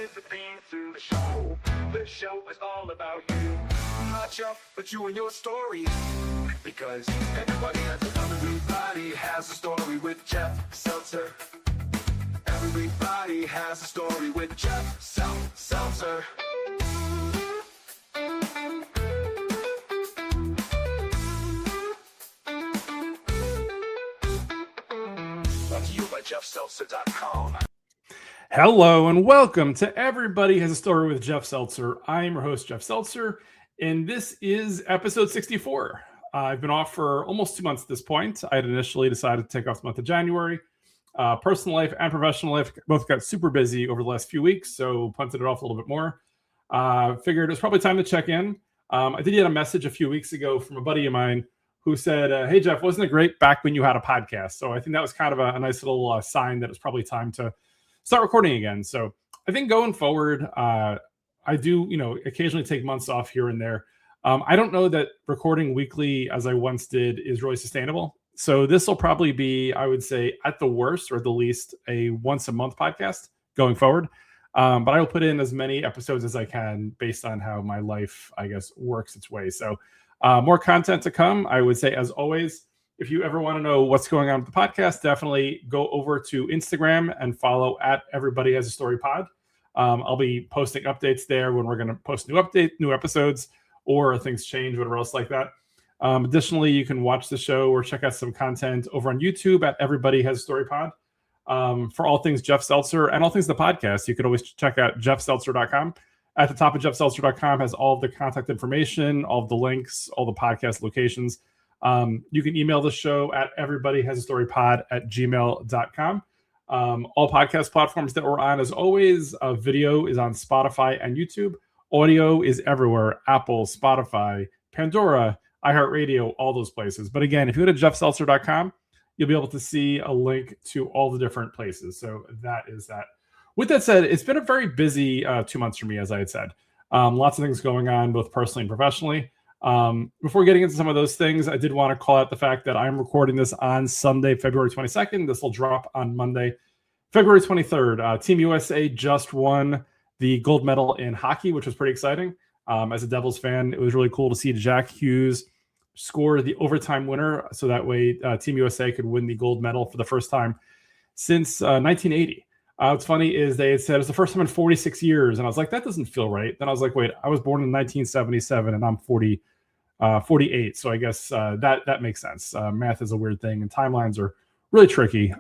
is the theme to the show. This show is all about you. Not Jeff, but you and your stories. Because everybody has a story with Jeff Seltzer. Everybody has a story with Jeff Seltzer. Brought to you by JeffSeltzer.com. Hello and welcome to Everybody Has a Story with Jeff Seltzer. I'm your host, Jeff Seltzer, and this is episode 64. I've been off for almost 2 months at this point. I had initially decided to take off the month of January. Personal life and professional life both got super busy over the last few weeks, so punted it off a little bit more. Figured it was probably time to check in. I did get a message a few weeks ago from a buddy of mine who said, hey, Jeff, wasn't it great back when you had a podcast? So I think that was kind of a nice little sign that it was probably time to start recording again. So I think going forward, I do, occasionally take months off here and there. I don't know that recording weekly as I once did is really sustainable. So this will probably be, I would say, at the worst or at the least, a once a month podcast going forward. But I will put in as many episodes as I can based on how my life, I guess, works its way. So more content to come. I would say, as always, if you ever want to know what's going on with the podcast, definitely go over to Instagram and follow at Everybody Has a Story Pod. I'll be posting updates there when we're going to post new episodes, or things change, whatever else like that. Additionally, you can watch the show or check out some content over on YouTube at Everybody Has a Story Pod. For all things Jeff Seltzer and all things the podcast, you could always check out JeffSeltzer.com. At the top of JeffSeltzer.com has all of the contact information, all of the links, all the podcast locations. You can email the show at everybodyhasastorypod@gmail.com. All podcast platforms that we're on, as always, video is on Spotify and YouTube. Audio is everywhere: Apple, Spotify, Pandora, iHeartRadio, all those places. But again, if you go to JeffSeltzer.com, you'll be able to see a link to all the different places. So that is that. With that said, it's been a very busy 2 months for me, as I had said. Lots of things going on, both personally and professionally. Before getting into some of those things, I did want to call out the fact that I'm recording this on Sunday, February 22nd. This will drop on Monday, February 23rd. Team USA just won the gold medal in hockey, which was pretty exciting. As a Devils fan, it was really cool to see Jack Hughes score the overtime winner, so that way Team USA could win the gold medal for the first time since 1980. What's funny is they had said it's the first time in 46 years, and I was like, that doesn't feel right. Then I was like, wait, I was born in 1977, and I'm 48, so I guess that makes sense. Math is a weird thing, and timelines are really tricky.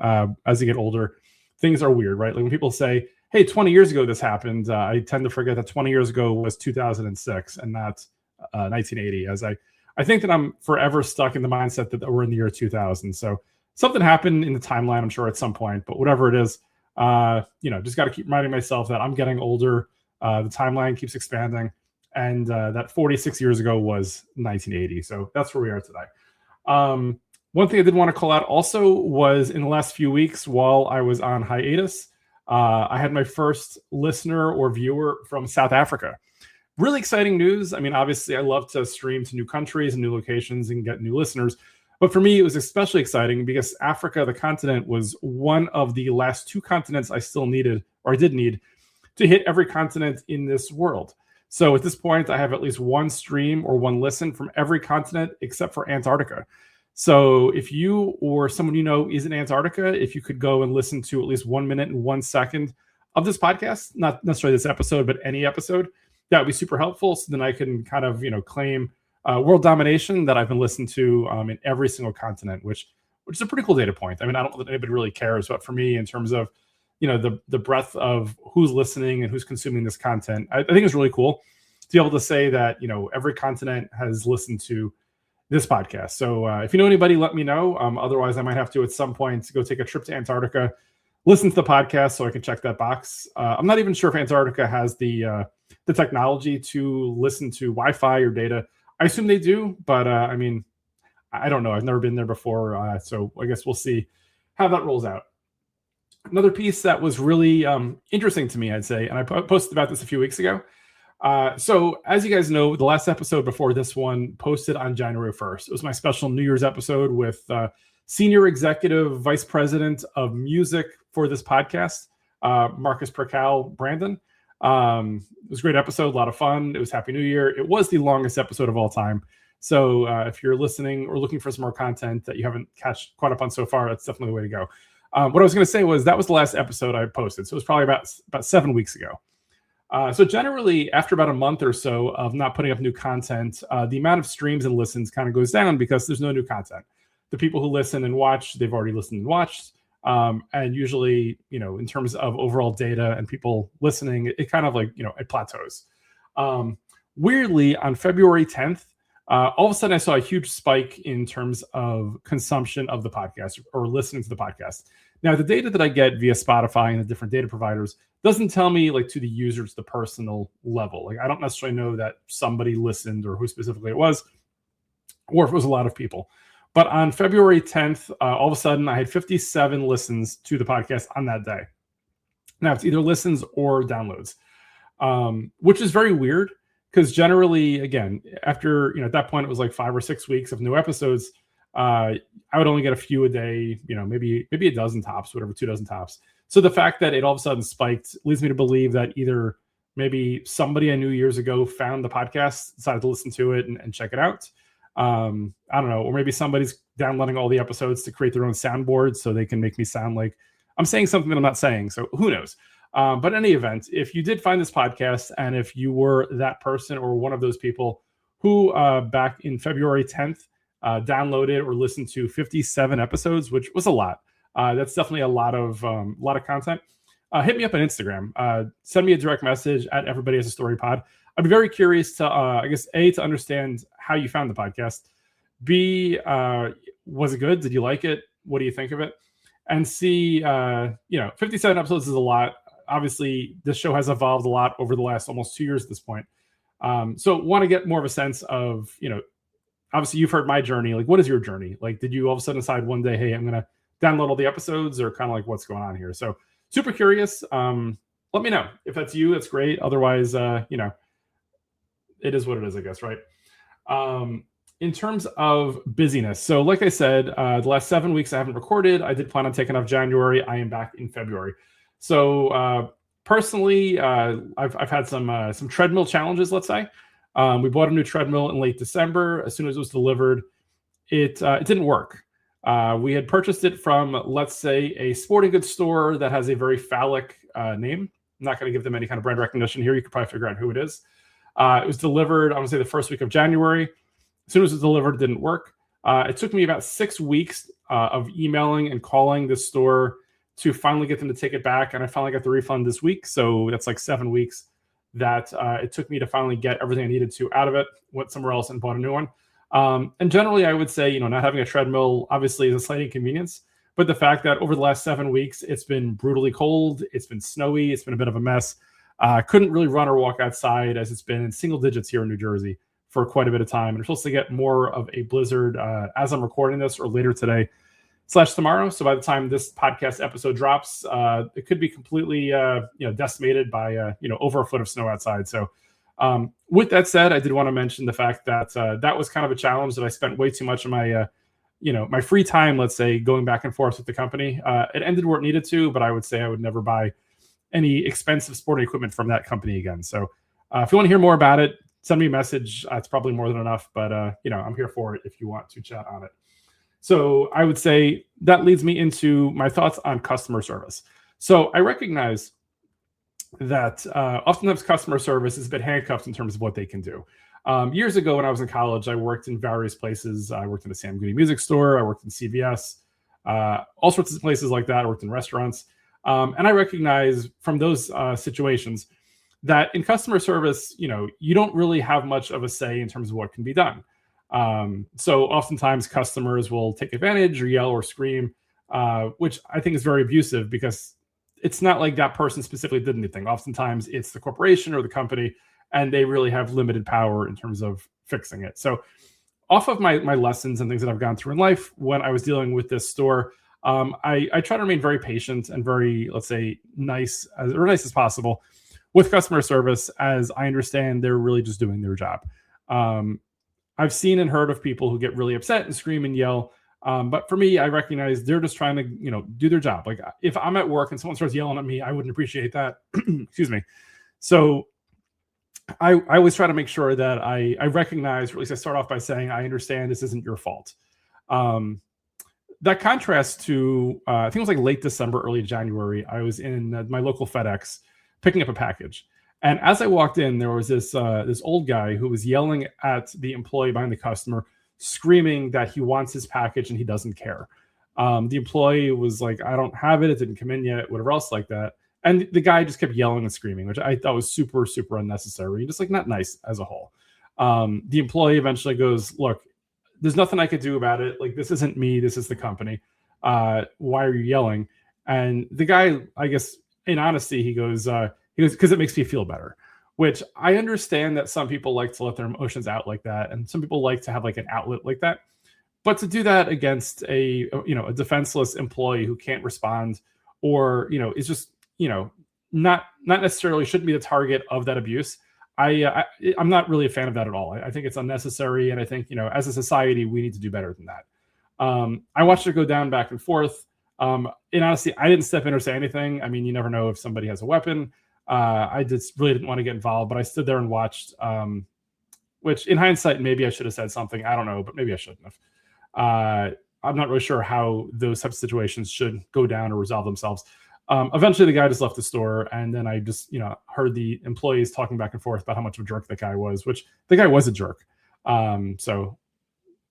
As you get older, things are weird, right? Like when people say, hey, 20 years ago this happened, I tend to forget that 20 years ago was 2006 and not 1980, as I think that I'm forever stuck in the mindset that we're in the year 2000. So something happened in the timeline, I'm sure, at some point, but whatever it is, just got to keep reminding myself that I'm getting older. The timeline keeps expanding, and that 46 years ago was 1980. So that's where we are today. One thing I did want to call out also was in the last few weeks while I was on hiatus, I had my first listener or viewer from South Africa. Really exciting news. I mean, obviously, I love to stream to new countries and new locations and get new listeners. But for me, it was especially exciting because Africa, the continent, was one of the last two continents I still needed, or I did need, to hit every continent in this world. So at this point, I have at least one stream or one listen from every continent except for Antarctica. So if you or someone you know is in Antarctica, if you could go and listen to at least 1 minute and 1 second of this podcast, not necessarily this episode, but any episode, that would be super helpful. So then I can kind of, claim world domination that I've been listening to in every single continent, which is a pretty cool data point. I mean, I don't know that anybody really cares, but for me, in terms of, the breadth of who's listening and who's consuming this content, I think it's really cool to be able to say that, every continent has listened to this podcast. So if you know anybody, let me know. Otherwise, I might have to at some point go take a trip to Antarctica, listen to the podcast so I can check that box. I'm not even sure if Antarctica has the technology to listen to Wi-Fi or data. I assume they do, but I don't know. I've never been there before, so I guess we'll see how that rolls out. Another piece that was really interesting to me, I'd say, and I posted about this a few weeks ago. So as you guys know, the last episode before this one posted on January 1st. It was my special New Year's episode with Senior Executive Vice President of Music for this podcast, Marcus Percal Brandon. It was a great episode, a lot of fun. It was Happy New Year. It was the longest episode of all time. So if you're listening or looking for some more content that you haven't caught up on so far, that's definitely the way to go. What I was going to say was that was the last episode I posted. So it was probably about 7 weeks ago. So generally, after about a month or so of not putting up new content, the amount of streams and listens kind of goes down because there's no new content. The people who listen and watch, they've already listened and watched. And usually, in terms of overall data and people listening, it kind of it plateaus. Weirdly, on February 10th, all of a sudden I saw a huge spike in terms of consumption of the podcast or listening to the podcast. Now, the data that I get via Spotify and the different data providers doesn't tell me to the users, the personal level. I don't necessarily know that somebody listened or who specifically it was, or if it was a lot of people. But on February 10th, all of a sudden I had 57 listens to the podcast on that day. Now it's either listens or downloads, which is very weird because generally, again, after, at that point, it was like 5 or 6 weeks of new episodes. I would only get a few a day, maybe a dozen tops, whatever, 2 dozen tops. So the fact that it all of a sudden spiked leads me to believe that either maybe somebody I knew years ago found the podcast, decided to listen to it and check it out. I don't know, or maybe somebody's downloading all the episodes to create their own soundboard so they can make me sound like I'm saying something that I'm not saying. So who knows? But in any event, if you did find this podcast and if you were that person or one of those people who back in February 10th downloaded or listened to 57 episodes, which was a lot. That's definitely a lot of content. Hit me up on Instagram. Send me a direct message at Everybody Has a Story Pod. I'd be very curious to, I guess, A, to understand how you found the podcast. B, was it good? Did you like it? What do you think of it? And C, 57 episodes is a lot. Obviously, this show has evolved a lot over the last almost 2 years at this point. So want to get more of a sense of, obviously you've heard my journey. What is your journey? Did you all of a sudden decide one day, hey, I'm going to download all the episodes, or kind of what's going on here? So super curious. Let me know. If that's you, that's great. Otherwise, it is what it is, I guess, right? In terms of busyness, so like I said, the last 7 weeks I haven't recorded. I did plan on taking off January. I am back in February. So personally, I've had some treadmill challenges, let's say. We bought a new treadmill in late December. As soon as it was delivered, it didn't work. We had purchased it from, let's say, a sporting goods store that has a very phallic name. I'm not going to give them any kind of brand recognition here. You could probably figure out who it is. It was delivered, I would say, the first week of January. As soon as it was delivered, it didn't work. It took me about 6 weeks of emailing and calling the store to finally get them to take it back. And I finally got the refund this week. So that's 7 weeks that it took me to finally get everything I needed to out of it, went somewhere else and bought a new one. And generally, I would say, not having a treadmill obviously is a slight inconvenience. But the fact that over the last 7 weeks, it's been brutally cold, it's been snowy, it's been a bit of a mess. Couldn't really run or walk outside as it's been in single digits here in New Jersey for quite a bit of time. And we're supposed to get more of a blizzard as I'm recording this, or later today / tomorrow. So by the time this podcast episode drops, it could be completely decimated by over a foot of snow outside. So with that said, I did want to mention the fact that that was kind of a challenge that I spent way too much of my my free time, let's say, going back and forth with the company. It ended where it needed to, but I would say I would never buy any expensive sporting equipment from that company again. So if you want to hear more about it, send me a message. It's probably more than enough, but I'm here for it if you want to chat on it. So I would say that leads me into my thoughts on customer service. So I recognize that oftentimes customer service is a bit handcuffed in terms of what they can do. Years ago when I was in college, I worked in various places. I worked in a Sam Goody music store. I worked in CVS, all sorts of places like that. I worked in restaurants. And I recognize from those situations that in customer service, you don't really have much of a say in terms of what can be done. So oftentimes customers will take advantage or yell or scream, which I think is very abusive because it's not like that person specifically did anything. Oftentimes it's the corporation or the company, and they really have limited power in terms of fixing it. So off of my lessons and things that I've gone through in life, when I was dealing with this store, I try to remain very patient and very, let's say, nice as possible with customer service, as I understand they're really just doing their job. I've seen and heard of people who get really upset and scream and yell. But for me, I recognize they're just trying to, do their job. Like if I'm at work and someone starts yelling at me, I wouldn't appreciate that. Excuse me. So I always try to make sure that I recognize, or at least I start off by saying, I understand this isn't your fault. That contrast to, I think it was like late December, early January, I was in my local FedEx picking up a package. And as I walked in, there was this old guy who was yelling at the employee behind the customer, screaming that he wants his package and he doesn't care. The employee was like, I don't have it. It didn't come in yet, whatever else like that. And the guy just kept yelling and screaming, which I thought was super, super unnecessary. Just like not nice as a whole. The employee eventually goes, look, there's nothing I could do about it. Like, this isn't me. This is the company. Why are you yelling? And the guy, I guess, in honesty, he goes, because it makes me feel better, which I understand that some people like to let their emotions out like that. And some people like to have like an outlet like that. But to do that against a defenseless employee who can't respond, or, is just, not necessarily shouldn't be the target of that abuse. I'm not really a fan of that at all. I think it's unnecessary. And I think, as a society, we need to do better than that. I watched it go down back and forth. And honestly, I didn't step in or say anything. I mean, you never know if somebody has a weapon. I just really didn't want to get involved, but I stood there and watched, which in hindsight, maybe I should have said something. I don't know, but maybe I shouldn't have. I'm not really sure how those types of situations should go down or resolve themselves. Eventually, the guy just left the store, and then I just, heard the employees talking back and forth about how much of a jerk the guy was, which the guy was a jerk. So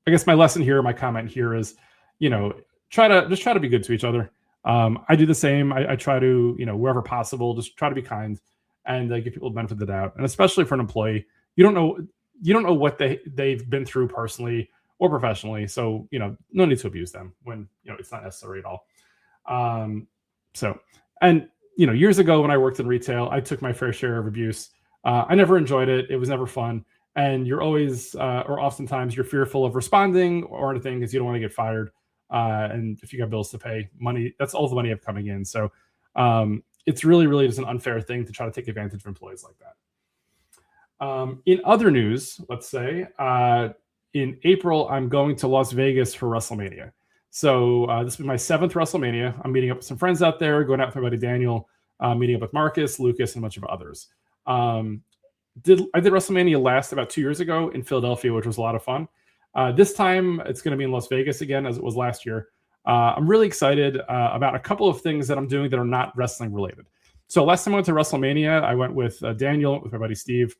I guess my lesson here, my comment here is, try to be good to each other. I do the same. I try to, wherever possible, just try to be kind and give people the benefit of the doubt. And especially for an employee, you don't know what they've been through personally or professionally. So, no need to abuse them when, it's not necessary at all. Years ago when I worked in retail, I took my fair share of abuse. I never enjoyed it. It was never fun. And you're always, or oftentimes you're fearful of responding or anything because you don't want to get fired. And if you got bills to pay, money, that's all the money you have coming in. So it's really, really just an unfair thing to try to take advantage of employees like that. In other news, let's say, in April, I'm going to Las Vegas for WrestleMania. So this will be my 7th WrestleMania. I'm meeting up with some friends out there, going out with my buddy Daniel, meeting up with Marcus, Lucas, and a bunch of others. I did WrestleMania last about 2 years ago in Philadelphia, which was a lot of fun. This time it's going to be in Las Vegas again, as it was last year. I'm really excited about a couple of things that I'm doing that are not wrestling related. So last time I went to WrestleMania, I went with Daniel, with my buddy Steve,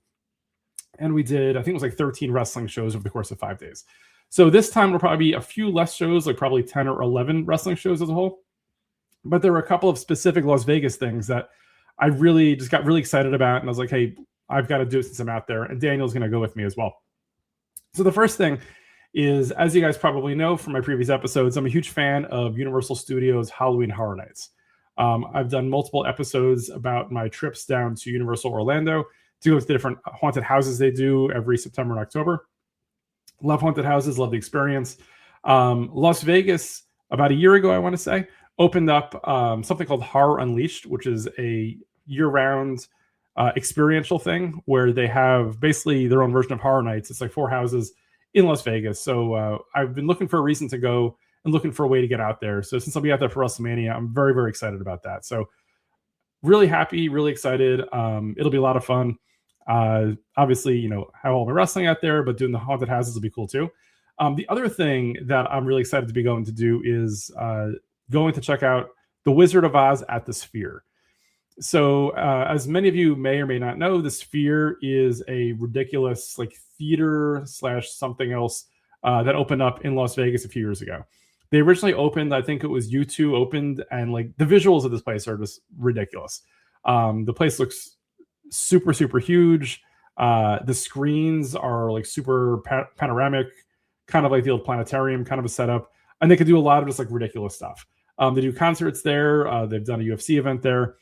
and we did, I think it was like 13 wrestling shows over the course of 5 days. So this time will probably be a few less shows, like probably 10 or 11 wrestling shows as a whole. But there were a couple of specific Las Vegas things that I really just got really excited about. And I was like, hey, I've got to do it since I'm out there. And Daniel's going to go with me as well. So the first thing is, as you guys probably know from my previous episodes, I'm a huge fan of Universal Studios Halloween Horror Nights. I've done multiple episodes about my trips down to Universal Orlando to go to the different haunted houses they do every September and October. Love haunted houses, love the experience. Las Vegas, about a year ago, I want to say, opened up something called Horror Unleashed, which is a year-round experiential thing where they have basically their own version of Horror Nights. It's like 4 houses in Las Vegas. So I've been looking for a reason to go and looking for a way to get out there. So since I'll be out there for WrestleMania, I'm very, very excited about that. So really happy, really excited. It'll be a lot of fun. Obviously, have all my wrestling out there, but doing the haunted houses will be cool too. The other thing that I'm really excited to be going to do is going to check out The Wizard of Oz at the Sphere. So as many of you may or may not know, the Sphere is a ridiculous like theater / something else that opened up in Las Vegas a few years ago. They originally opened, I think it was U2 opened, and like the visuals of this place are just ridiculous. The place looks super, super huge. The screens are like super panoramic, kind of like the old planetarium kind of a setup. And they could do a lot of just like ridiculous stuff. They do concerts there. They've done a UFC event there.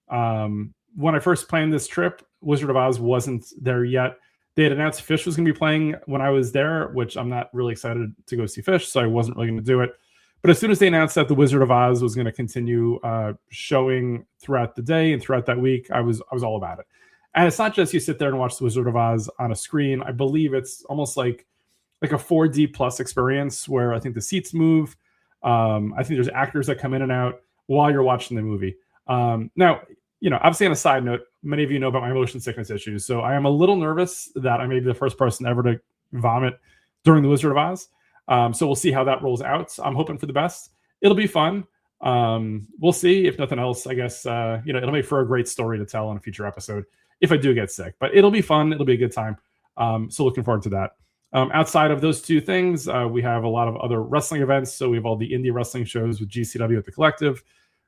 When I first planned this trip, Wizard of Oz wasn't there yet. They had announced Fish was going to be playing when I was there, which I'm not really excited to go see Fish, so I wasn't really going to do it. But as soon as they announced that The Wizard of Oz was going to continue showing throughout the day and throughout that week, I was all about it. And it's not just you sit there and watch The Wizard of Oz on a screen. I believe it's almost like a 4D plus experience where I think the seats move. I think there's actors that come in and out while you're watching the movie. Now, obviously on a side note, many of you know about my motion sickness issues. So I am a little nervous that I may be the first person ever to vomit during the Wizard of Oz. So we'll see how that rolls out. I'm hoping for the best. It'll be fun. We'll see. If nothing else, I guess, it'll make for a great story to tell on a future episode if I do get sick. But it'll be fun. It'll be a good time. So looking forward to that. Outside of those two things, we have a lot of other wrestling events. So we have all the indie wrestling shows with GCW at the Collective.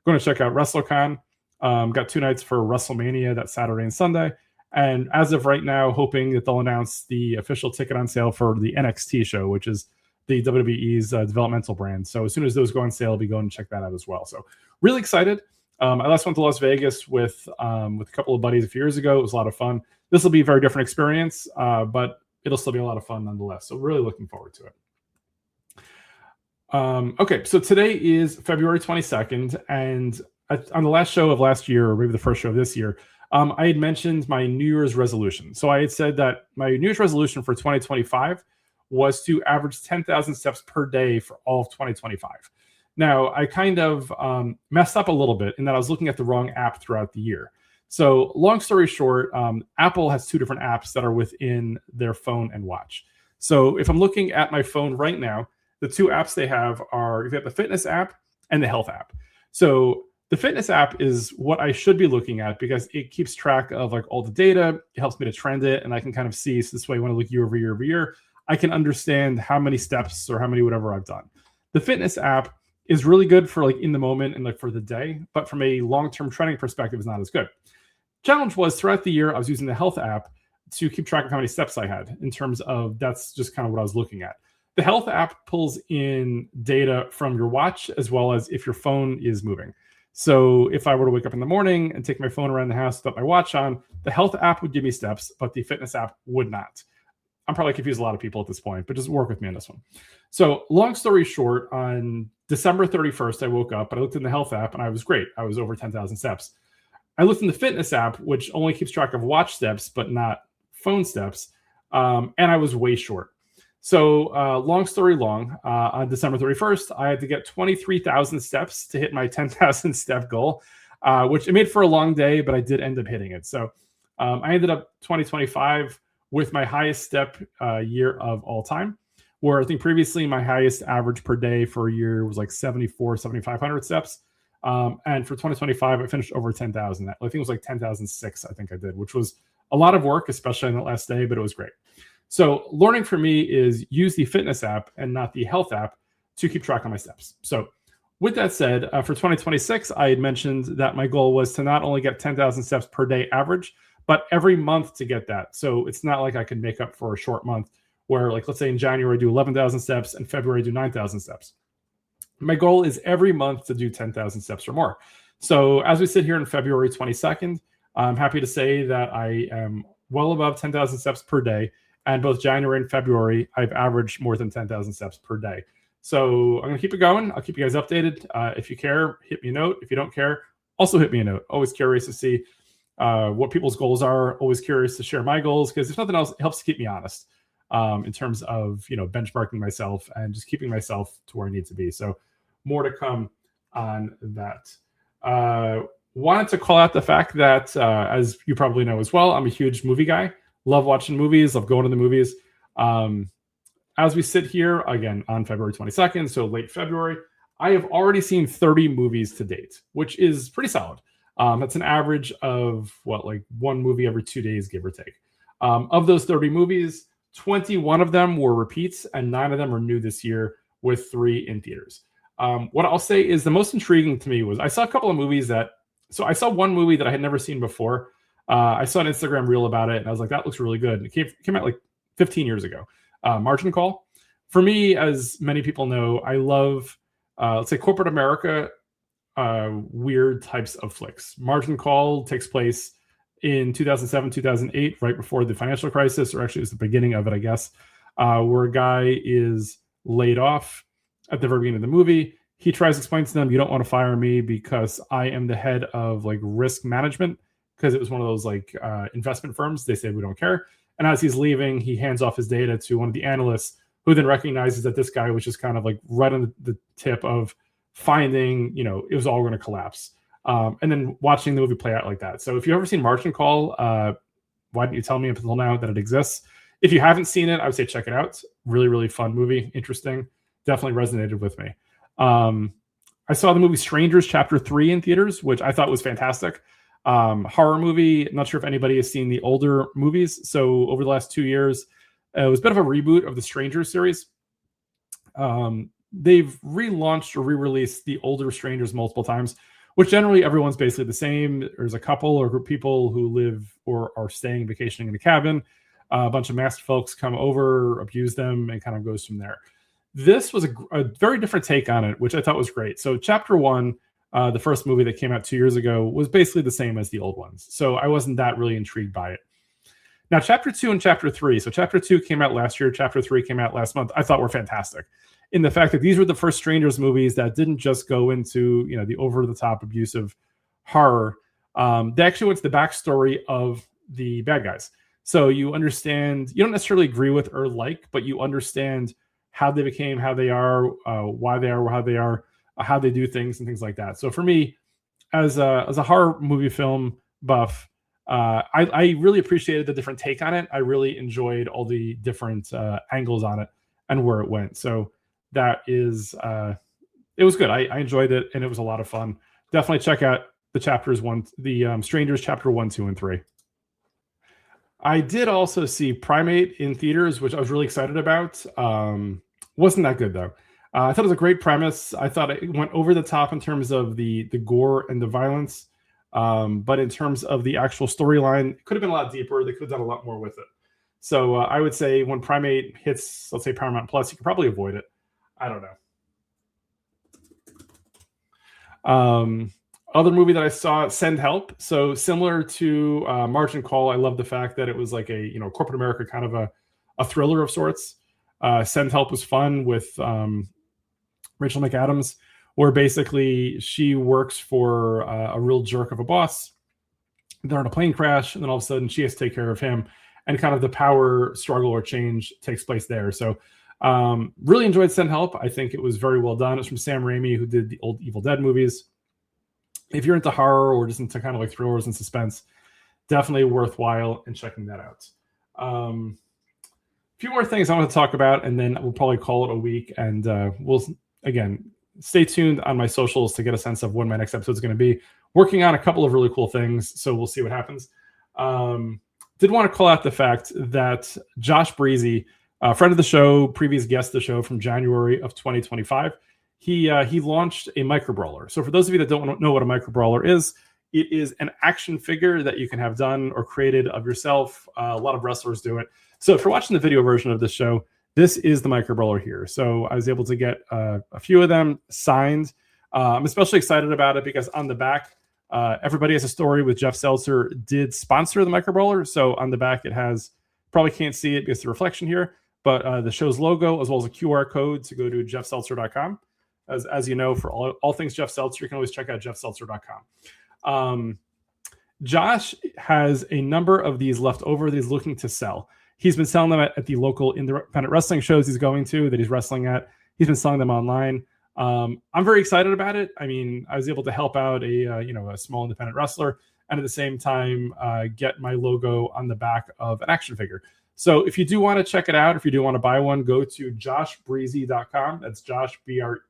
Going to check out WrestleCon. Got 2 nights for WrestleMania that Saturday and Sunday. And as of right now, hoping that they'll announce the official ticket on sale for the NXT show, which is the WWE's developmental brand. So as soon as those go on sale, I'll be going to check that out as well. So really excited. I last went to Las Vegas with a couple of buddies a few years ago. It was a lot of fun. This will be a very different experience, but it'll still be a lot of fun nonetheless. So really looking forward to it. Okay, so today is February 22nd, and on the last show of last year, or maybe the first show of this year, I had mentioned my New Year's resolution. So I had said that my New Year's resolution for 2025 was to average 10,000 steps per day for all of 2025. Now, I kind of messed up a little bit in that I was looking at the wrong app throughout the year. So long story short, Apple has 2 different apps that are within their phone and watch. So if I'm looking at my phone right now, the 2 apps they have are, you have the fitness app and the health app. So the fitness app is what I should be looking at because it keeps track of like all the data. It helps me to trend it, and I can kind of see. So this way, when I look year over year over year, I can understand how many steps or how many whatever I've done. The fitness app is really good for like in the moment and like for the day, but from a long-term trending perspective, is not as good. Challenge was throughout the year, I was using the health app to keep track of how many steps I had in terms of that's just kind of what I was looking at. The health app pulls in data from your watch as well as if your phone is moving. So if I were to wake up in the morning and take my phone around the house without my watch on, the health app would give me steps, but the fitness app would not. I'm probably confused a lot of people at this point, but just work with me on this one. So long story short, on December 31st, I woke up and I looked in the health app and I was great. I was over 10,000 steps. I looked in the fitness app, which only keeps track of watch steps, but not phone steps. And I was way short. So long story long, on December 31st, I had to get 23,000 steps to hit my 10,000 step goal, which it made for a long day, but I did end up hitting it. So I ended up 2025 with my highest step year of all time, where I think previously my highest average per day for a year was like 7,500 steps. And for 2025, I finished over 10,000. I think it was like 10,006, I think I did, which was a lot of work, especially on that last day, but it was great. So learning for me is use the fitness app and not the health app to keep track of my steps. So with that said, for 2026, I had mentioned that my goal was to not only get 10,000 steps per day average, but every month to get that. So it's not like I can make up for a short month where, like, let's say in January, I do 11,000 steps and February, I do 9,000 steps. My goal is every month to do 10,000 steps or more. So as we sit here on February 22nd, I'm happy to say that I am well above 10,000 steps per day. And both January and February, I've averaged more than 10,000 steps per day. So I'm going to keep it going. I'll keep you guys updated. If you care, hit me a note. If you don't care, also hit me a note. Always curious to see what people's goals are. Always curious to share my goals, because if nothing else, it helps to keep me honest in terms of, benchmarking myself and just keeping myself to where I need to be. So more to come on that. Wanted to call out the fact that, as you probably know as well, I'm a huge movie guy. Love watching movies, love going to the movies. As we sit here, again, on February 22nd, so late February, I have already seen 30 movies to date, which is pretty solid. That's an average of, like 1 movie every 2 days, give or take. Of those 30 movies, 21 of them were repeats, and 9 of them are new this year, with 3 in theaters. What I'll say is the most intriguing to me was I saw a couple of movies so I saw one movie that I had never seen before. I saw an Instagram reel about it, and I was like, that looks really good. And it came out like 15 years ago. Margin Call. For me, as many people know, I love, let's say, corporate America, weird types of flicks. Margin Call takes place in 2007, 2008, right before the financial crisis, or actually it was the beginning of it, I guess, where a guy is laid off at the very beginning of the movie. He tries to explain to them, you don't want to fire me because I am the head of like risk management, because it was one of those like investment firms. They say we don't care. And as he's leaving, he hands off his data to one of the analysts, who then recognizes that this guy was just kind of like right on the tip of finding, it was all going to collapse. and then watching the movie play out like that. So if you've ever seen Margin Call, why didn't you tell me until now that it exists? If you haven't seen it, I would say check it out. Really, really fun movie. Interesting. Definitely resonated with me. I saw the movie Strangers Chapter 3 in theaters, which I thought was fantastic. Horror movie. Not sure if anybody has seen the older movies. So over the last 2 years, it was a bit of a reboot of the Strangers series. They've relaunched or re-released the older Strangers multiple times, which generally everyone's basically the same. There's a couple or a group of people who live or are staying vacationing in a cabin. A bunch of masked folks come over, abuse them, and kind of goes from there. This was a very different take on it, which I thought was great. So Chapter 1, the first movie that came out 2 years ago, was basically the same as the old ones. So I wasn't that really intrigued by it. Now, Chapter 2 and Chapter 3. So Chapter 2 came out last year. Chapter 3 came out last month. I thought were fantastic in the fact that these were the first Strangers movies that didn't just go into, the over-the-top abusive horror. They actually went to the backstory of the bad guys. So you understand, you don't necessarily agree with or like, but you understand how they became, how they are, why they are, how they are, how they do things and things like that. So for me, as a horror movie film buff, I really appreciated the different take on it. I really enjoyed all the different angles on it and where it went. So that is, it was good. I enjoyed it, and it was a lot of fun. Definitely check out the Strangers Chapter 1, 2, and 3. I did also see Primate in theaters, which I was really excited about. Wasn't that good though. I thought it was a great premise. I thought it went over the top in terms of the gore and the violence. But in terms of the actual storyline, it could have been a lot deeper. They could have done a lot more with it. So I would say when Primate hits, let's say Paramount Plus, you can probably avoid it. I don't know. Other movie that I saw, Send Help. So similar to Margin Call, I love the fact that it was like a corporate America kind of a thriller of sorts. Send Help was fun with Rachel McAdams, where basically she works for a real jerk of a boss. They're in a plane crash, and then all of a sudden she has to take care of him, and kind of the power struggle or change takes place there. So really enjoyed Send Help. I think it was very well done. It's from Sam Raimi, who did the old Evil Dead movies. If you're into horror or just into kind of like thrillers and suspense, definitely worthwhile in checking that out. A few more things I want to talk about, and then we'll probably call it a week. And we'll, again, stay tuned on my socials to get a sense of when my next episode is going to be. Working on a couple of really cool things, so we'll see what happens. Did want to call out the fact that Josh Breezy, a friend of the show, previous guest of the show from January of 2025, he launched a micro brawler. So for those of you that don't know what a micro brawler is, it is an action figure that you can have done or created of yourself. A lot of wrestlers do it. So if you're watching the video version of this show, this is the micro brawler here. So I was able to get a few of them signed. I'm especially excited about it because on the back, Everybody Has a Story with Jeff Seltzer did sponsor the micro brawler. So on the back, it has, probably can't see it because of the reflection here, but the show's logo as well as a QR code to go to jeffseltzer.com. As you know, for all things Jeff Seltzer, you can always check out jeffseltzer.com. Josh has a number of these left over that he's looking to sell. He's been selling them at the local independent wrestling shows he's going to, that he's wrestling at. He's been selling them online. I'm very excited about it. I mean, I was able to help out a small independent wrestler, and at the same time get my logo on the back of an action figure. So if you do want to check it out, if you do want to buy one, go to joshbreezy.com. That's Josh, BREEZZY.com,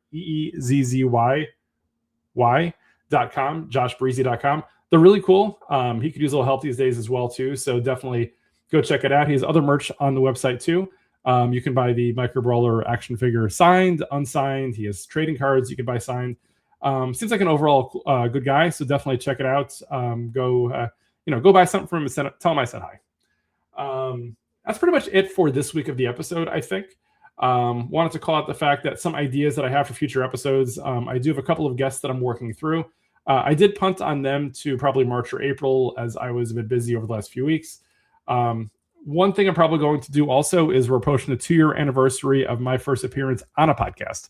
joshbreezy.com. They're really cool. He could use a little help these days as well, too. So definitely go check it out. He has other merch on the website, too. You can buy the Micro Brawler action figure signed, unsigned. He has trading cards you can buy signed. Seems like an overall good guy, so definitely check it out. Go buy something from him and tell him I said hi. That's pretty much it for this week of the episode, I think. Wanted to call out the fact that some ideas that I have for future episodes, I do have a couple of guests that I'm working through. I did punt on them to probably March or April as I was a bit busy over the last few weeks. One thing I'm probably going to do also is we're approaching the 2-year anniversary of my first appearance on a podcast.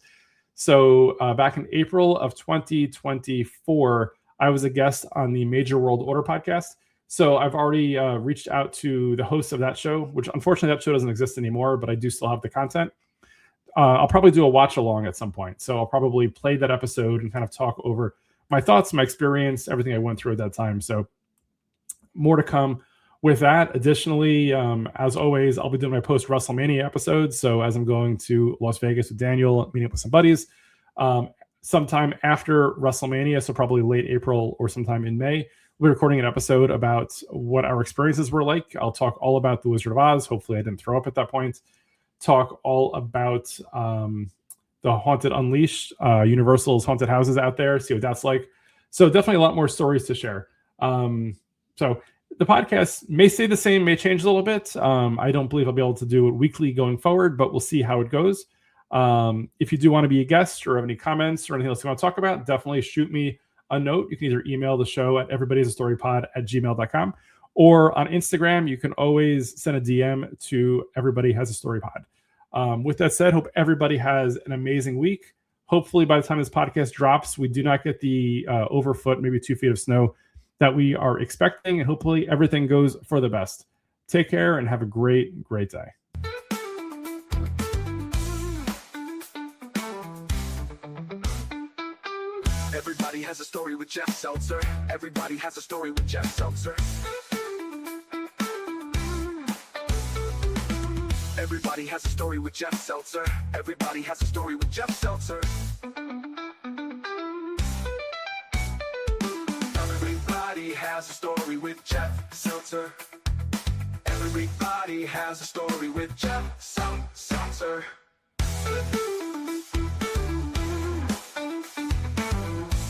So back in April of 2024, I was a guest on the Major World Order podcast. So I've already reached out to the host of that show, which unfortunately that show doesn't exist anymore, but I do still have the content. I'll probably do a watch along at some point. So I'll probably play that episode and kind of talk over my thoughts, my experience, everything I went through at that time. So more to come with that. Additionally, as always, I'll be doing my post WrestleMania episodes. So as I'm going to Las Vegas with Daniel, meeting up with some buddies, sometime after WrestleMania, so probably late April or sometime in May, we're recording an episode about what our experiences were like. I'll talk all about the Wizard of Oz. Hopefully I didn't throw up at that point. Talk all about the Haunted Unleashed, Universal's haunted houses out there, see what that's like. So definitely a lot more stories to share. So the podcast may stay the same, may change a little bit. I don't believe I'll be able to do it weekly going forward, but we'll see how it goes. If you do want to be a guest or have any comments or anything else you want to talk about, definitely shoot me a note. You can either email the show at everybodyhasastorypod@gmail.com, or on Instagram, you can always send a DM to everybodyhasastorypod. With that said, hope everybody has an amazing week. Hopefully by the time this podcast drops, we do not get the overfoot, maybe 2 feet of snow that we are expecting, and hopefully everything goes for the best. Take care and have a great, great day. Everybody has a story with Jeff Seltzer. Everybody has a story with Jeff Seltzer. Everybody has a story with Jeff Seltzer. Everybody has a story with Jeff Seltzer. Everybody has a story with Jeff Seltzer. Everybody has a story with Jeff Seltzer.